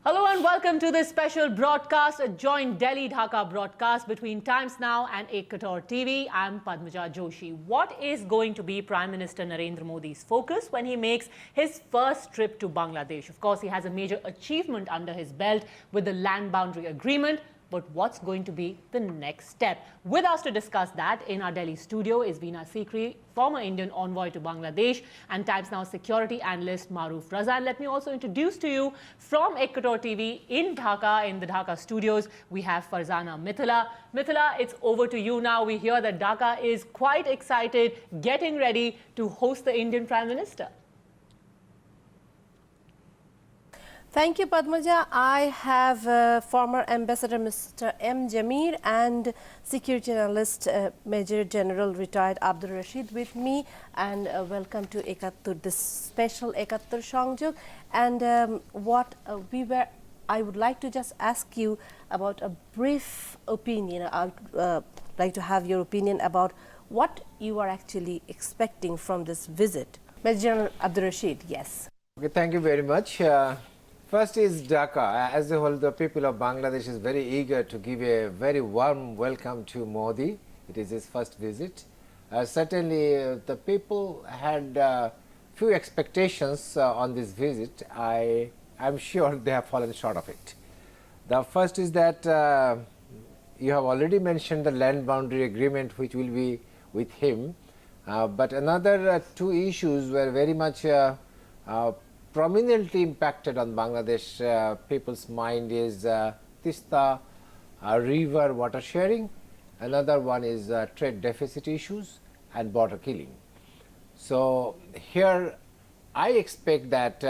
Hello and welcome to this special broadcast, a joint Delhi-Dhaka broadcast between Times Now and Ek Kator TV. I'm Padmaja Joshi. What is going to be Prime Minister Narendra Modi's focus when he makes his first trip to Bangladesh? Of course, he has a major achievement under his belt with the land boundary agreement. But what's going to be the next step? With us to discuss that in our Delhi studio is Veena Sikri, former Indian envoy to Bangladesh, and Times Now security analyst Maroof Raza. And let me also introduce to you from Ek Kator TV in Dhaka, in the Dhaka studios, we have Farzana Mithila. Mithila, it's over to you now. We hear that Dhaka is quite excited, getting ready to host the Indian Prime Minister. Thank you, Padmaja. I have former Ambassador Mr. M. Jamir and security analyst Major General retired Abdul Rashid with me. And welcome to Ekattur, this special Ekattur Songjog. And I would like to just ask you about a brief opinion. I would like to have your opinion about what you are actually expecting from this visit. Major General Abdul Rashid, yes. Okay, thank you very much. First is Dhaka. As a whole, the people of Bangladesh is very eager to give a very warm welcome to Modi. It is his first visit. Certainly, the people had few expectations on this visit. I'm sure they have fallen short of it. The first is that you have already mentioned the land boundary agreement, which will be with him. But another two issues were very much prominently impacted on Bangladesh people's mind is Tista river water sharing. Another one is trade deficit issues and border killing. So here I expect that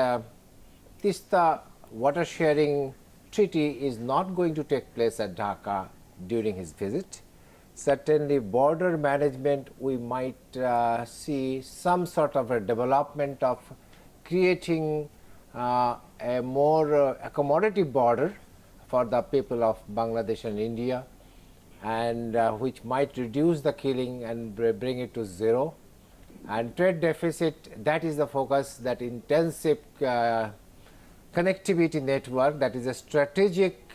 Tista water sharing treaty is not going to take place at Dhaka during his visit. Certainly border management, we might see some sort of a development of creating a more accommodative border for the people of Bangladesh and India, and which might reduce the killing and bring it to zero. And trade deficit, that is the focus, that intensive connectivity network, that is a strategic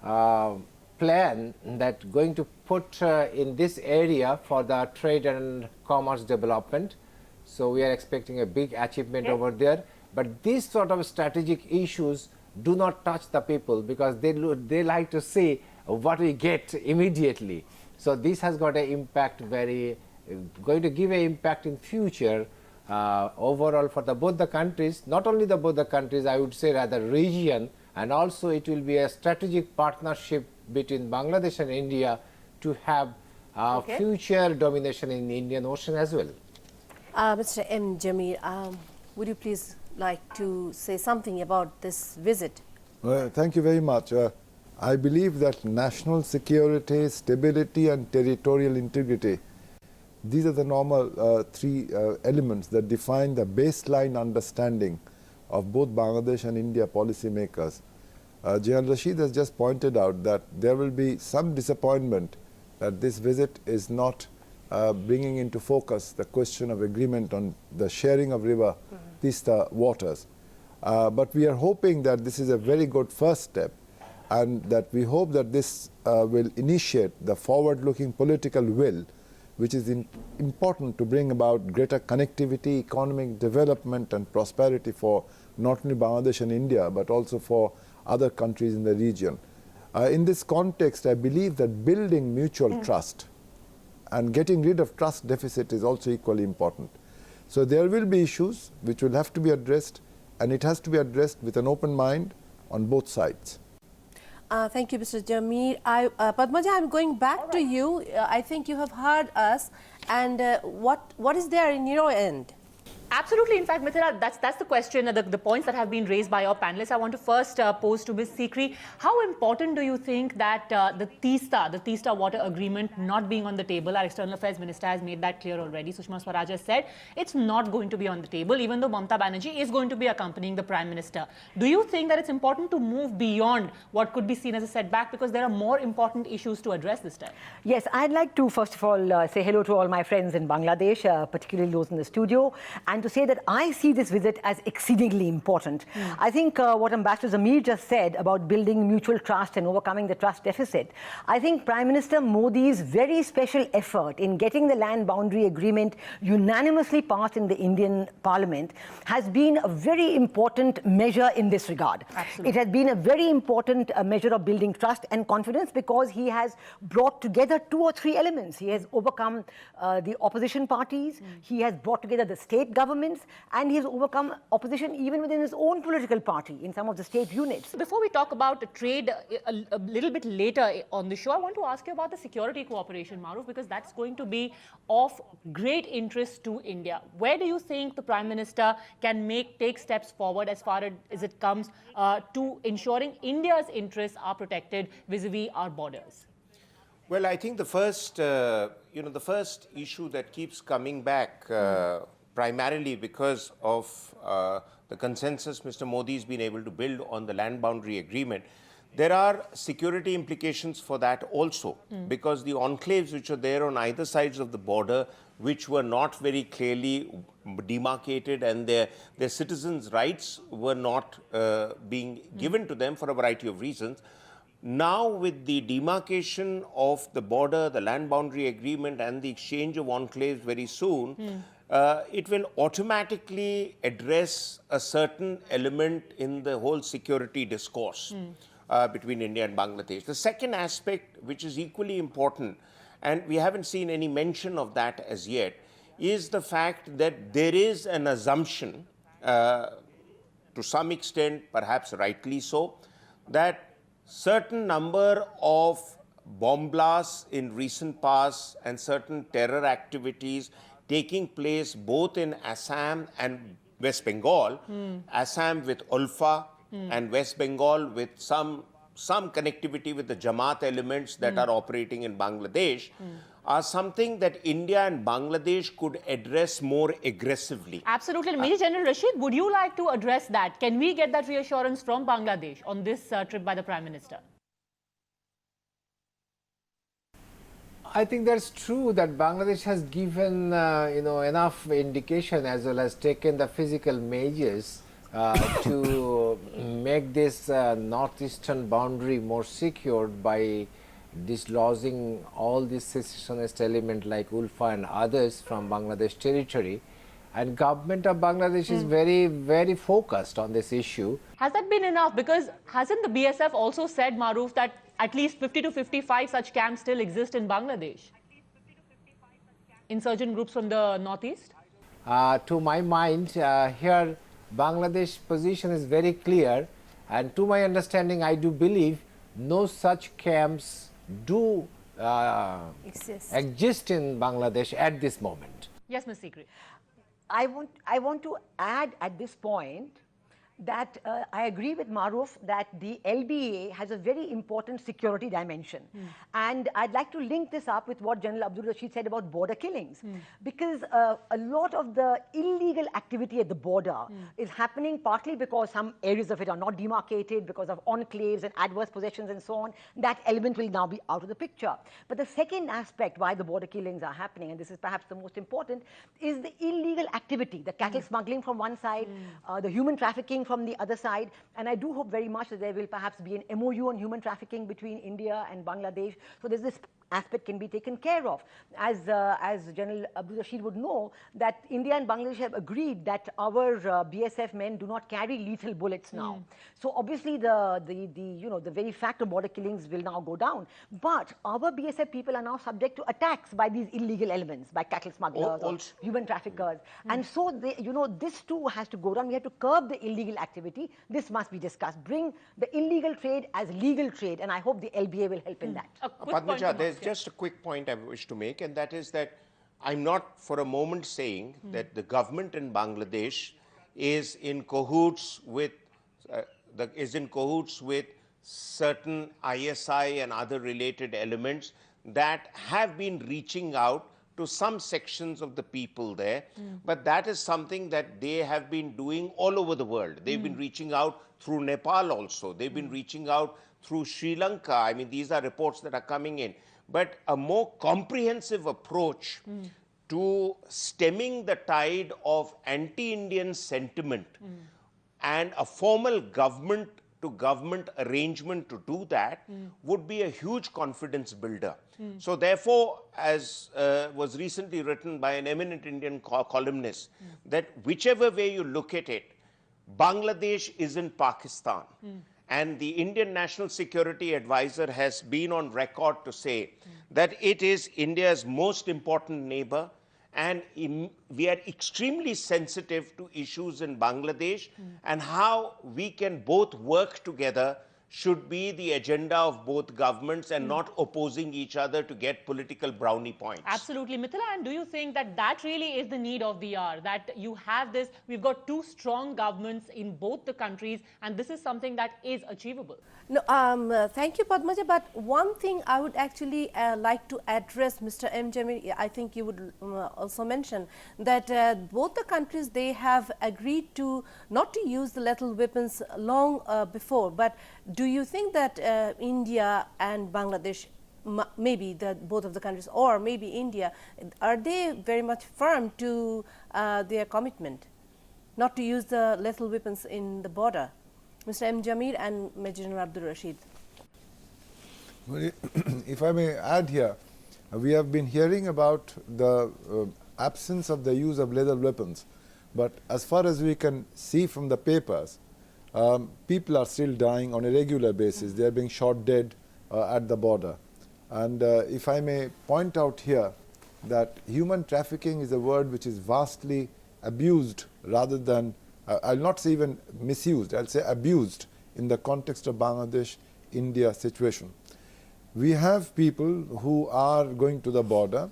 plan that going to put in this area for the trade and commerce development. So we are expecting a big achievement over there. But these sort of strategic issues do not touch the people because they like to see what we get immediately. So this has got an impact, going to give an impact in future overall for both the countries, not only both the countries, I would say rather region, and also it will be a strategic partnership between Bangladesh and India to have future domination in the Indian Ocean as well. Mr. M. Jamir, would you please like to say something about this visit? Thank you very much. I believe that national security, stability and territorial integrity, these are the normal three elements that define the baseline understanding of both Bangladesh and India policymakers. General Rashid has just pointed out that there will be some disappointment that this visit is not bringing into focus the question of agreement on the sharing of river Tista waters. But we are hoping that this is a very good first step, and that we hope that this will initiate the forward-looking political will, which is important to bring about greater connectivity, economic development and prosperity for not only Bangladesh and India, but also for other countries in the region. In this context, I believe that building mutual trust and getting rid of trust deficit is also equally important. So there will be issues which will have to be addressed, and it has to be addressed with an open mind on both sides. Thank you, Mr. Jamir. Padmaja, I'm going back to you. I think you have heard us. And what is there in your end? Absolutely. In fact, Mithila, that's the question, the points that have been raised by our panelists. I want to first pose to Ms. Sikri. How important do you think that the Tista water agreement not being on the table? Our External Affairs Minister has made that clear already. Sushma Swaraj has said it's not going to be on the table, even though Mamata Banerjee is going to be accompanying the Prime Minister. Do you think that it's important to move beyond what could be seen as a setback, because there are more important issues to address this time? Yes, I'd like to first of all say hello to all my friends in Bangladesh, particularly those in the studio, and and to say that I see this visit as exceedingly important. I think what Ambassador Zamir just said about building mutual trust and overcoming the trust deficit, I think Prime Minister Modi's very special effort in getting the land boundary agreement unanimously passed in the Indian Parliament has been a very important measure in this regard. Absolutely. It has been a very important measure of building trust and confidence because he has brought together 2 or 3 elements. He has overcome the opposition parties, he has brought together the state governments, and he has overcome opposition even within his own political party in some of the state units. Before we talk about trade a little bit later on the show, I want to ask you about the security cooperation, Maruf, because that's going to be of great interest to India. Where do you think the Prime Minister can take steps forward as far as it comes to ensuring India's interests are protected vis-a-vis our borders? Well, I think the first, the first issue that keeps coming back, primarily because of the consensus Mr. Modi has been able to build on the land boundary agreement, there are security implications for that also, because the enclaves which are there on either sides of the border, which were not very clearly demarcated, and their citizens' rights were not being given to them for a variety of reasons. Now, with the demarcation of the border, the land boundary agreement, and the exchange of enclaves very soon, it will automatically address a certain element in the whole security discourse between India and Bangladesh. The second aspect, which is equally important, and we haven't seen any mention of that as yet, is the fact that there is an assumption, to some extent, perhaps rightly so, that certain number of bomb blasts in recent past and certain terror activities taking place both in Assam and West Bengal, Assam with Ulfa and West Bengal with some connectivity with the Jamaat elements that are operating in Bangladesh, are something that India and Bangladesh could address more aggressively. Absolutely. Major General Rashid, would you like to address that? Can we get that reassurance from Bangladesh on this trip by the Prime Minister? I think that's true that Bangladesh has given enough indication as well as taken the physical measures to make this northeastern boundary more secured by dislodging all these secessionist elements like Ulfa and others from Bangladesh territory. And government of Bangladesh is very, very focused on this issue. Has that been enough? Because hasn't the BSF also said, Maruf, that at least 50 to 55 such camps still exist in Bangladesh? Insurgent groups from the northeast? To my mind, here Bangladesh position is very clear, and to my understanding, I do believe no such camps do exist in Bangladesh at this moment. Yes, Ms. Sikri. I want to add at this point that I agree with Maruf that the LBA has a very important security dimension. And I'd like to link this up with what General Abdul Rashid said about border killings. Because a lot of the illegal activity at the border is happening partly because some areas of it are not demarcated, because of enclaves and adverse possessions and so on. That element will now be out of the picture. But the second aspect why the border killings are happening, and this is perhaps the most important, is the illegal activity, the cattle smuggling from one side, the human trafficking from the other side. And I do hope very much that there will perhaps be an MOU on human trafficking between India and Bangladesh, so there's this aspect can be taken care of. As General Abdul Rashid would know, that India and Bangladesh have agreed that our BSF men do not carry lethal bullets now. So obviously the very fact of border killings will now go down. But our BSF people are now subject to attacks by these illegal elements, by cattle smugglers, or human traffickers. And so this too has to go down. We have to curb the illegal activity. This must be discussed. Bring the illegal trade as legal trade, and I hope the LBA will help in that. Padmaja, there's just a quick point I wish to make, and that is that I'm not for a moment saying that the government in Bangladesh is in cahoots with certain ISI and other related elements that have been reaching out to some sections of the people there. But that is something that they have been doing all over the world. They've been reaching out through Nepal also. They've been reaching out through Sri Lanka. I mean, these are reports that are coming in. But a more comprehensive approach to stemming the tide of anti-Indian sentiment and a formal government to government arrangement to do that would be a huge confidence builder. So therefore, as was recently written by an eminent Indian columnist, that whichever way you look at it, Bangladesh isn't Pakistan. And the Indian National Security Advisor has been on record to say that it is India's most important neighbor, and we are extremely sensitive to issues in Bangladesh, and how we can both work together should be the agenda of both governments and not opposing each other to get political brownie points. Absolutely. Mithila, and do you think that that really is the need of the hour? That you have this, we've got two strong governments in both the countries, and this is something that is achievable? No, thank you, Padmaja. But one thing I would actually like to address, Mr. M. Jamir, I think you would also mention that both the countries, they have agreed to not to use the lethal weapons long before. But do you think that India and Bangladesh, maybe both of the countries, or maybe India, are they very much firm to their commitment not to use the lethal weapons in the border? Mr. M. Jamir and Major General Abdul Rashid. Well, if I may add here, we have been hearing about the absence of the use of lethal weapons, but as far as we can see from the papers, people are still dying on a regular basis. They are being shot dead at the border. And if I may point out here that human trafficking is a word which is vastly abused rather than I'll not say even misused, I'll say abused in the context of Bangladesh-India situation. We have people who are going to the border.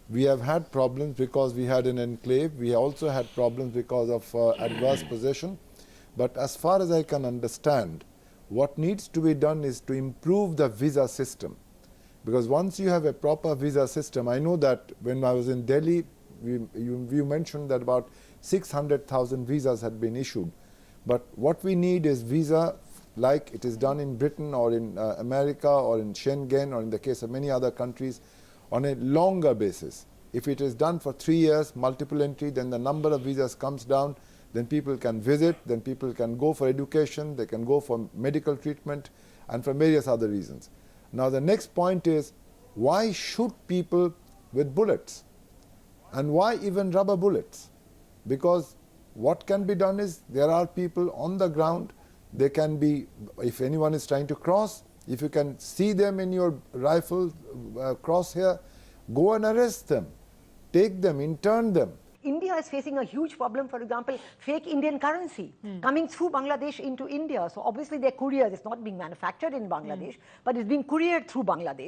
We have had problems because we had an enclave. We also had problems because of adverse possession. But as far as I can understand, what needs to be done is to improve the visa system. Because once you have a proper visa system, I know that when I was in Delhi, you mentioned that about 600,000 visas had been issued. But what we need is visa like it is done in Britain or in America or in Schengen or in the case of many other countries on a longer basis. If it is done for 3 years, multiple entry, then the number of visas comes down, then people can visit, then people can go for education, they can go for medical treatment and for various other reasons. Now the next point is, why shoot people with bullets? And why even rubber bullets? Because what can be done is there are people on the ground. They can be, if anyone is trying to cross, if you can see them in your rifle crosshair, go and arrest them, take them, intern them. India is facing a huge problem, for example, fake Indian currency coming through Bangladesh into India. So obviously they're couriers. It's not being manufactured in Bangladesh, but it's being couriered through Bangladesh.